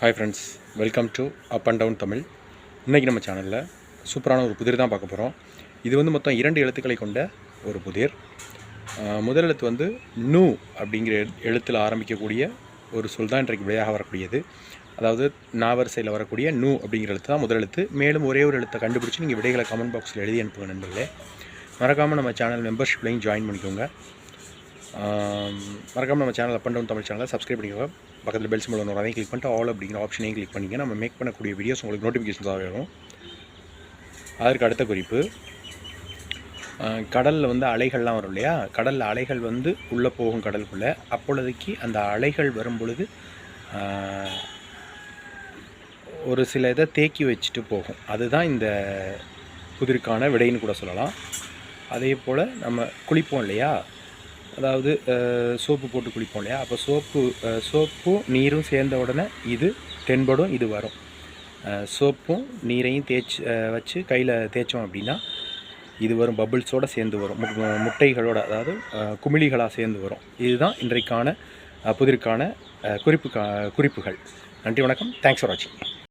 Hi friends, welcome to up and down Tamil. இன்றைக்கி நம்ம சேனலில் சூப்பரான ஒரு புதிர் தான் பார்க்க போகிறோம். இது வந்து மொத்தம் 2 எழுத்துக்களை கொண்ட ஒரு புதிர். முதல் எழுத்து வந்து நூ அப்படிங்கிற எழுத்தில் ஆரம்பிக்கக்கூடிய ஒரு சொல் தான் இன்றைக்கு விடையாக வரக்கூடியது. அதாவது நாவரிசையில் வரக்கூடிய நூ அப்படிங்கிற எழுத்து தான் முதல் எழுத்து. மேலும் ஒரே ஒரு எழுத்தை கண்டுபிடிச்சி நீங்கள் விடைகளை கமெண்ட் பாக்ஸில் எழுதி அனுப்புங்க நண்பர்களே. மறக்காமல் நம்ம சேனல் மெம்பர்ஷிப்லையும் ஜாயின் பண்ணிக்கோங்க. மறக்காமல் நம்ம channel up and down Tamil சேனலை சப்ஸ்கிரைப் பண்ணிக்கோங்க. பக்கத்தில் பெல் சிம்பிள் ஒன்று அதையும் கிளிக் பண்ணிட்டு ஆல் அப்படிங்கிற ஆப்ஷனையும் கிளிக் பண்ணிங்க. நம்ம மேக் பண்ணக்கூடிய வீடியோஸ் உங்களுக்கு நோட்டிஃபிகேஷன்ஸாக வரும். அதற்கு அடுத்த குறிப்பு, கடலில் வந்து அலைகள்லாம் வரும் இல்லையா, கடலில் அலைகள் வந்து உள்ளே போகும் கடலுக்குள்ளே. அப்பொழுதைக்கு அந்த அலைகள் வரும் பொழுது ஒரு சில இதை தேக்கி வச்சுட்டு போகும். அதுதான் இந்த புதிருக்கான விடைன்னு கூட சொல்லலாம். அதே போல் நம்ம குளிப்போம் இல்லையா, அதாவது சோப்பு போட்டு குளிப்போம் இல்லையா, அப்போ சோப்பும் நீரும் சேர்ந்த உடனே இது தென்படும், இது வரும். சோப்பும் நீரையும் வச்சு கையில் தேய்ச்சோம் அப்படின்னா இது வரும், பபிள்ஸோடு சேர்ந்து வரும், முட்டைகளோட, அதாவது குமிழிகளாக சேர்ந்து வரும். இதுதான் இன்றைக்கான புதிருக்கான குறிப்புகள். நன்றி, வணக்கம். தேங்க்ஸ் ஃபார் வாட்சிங்.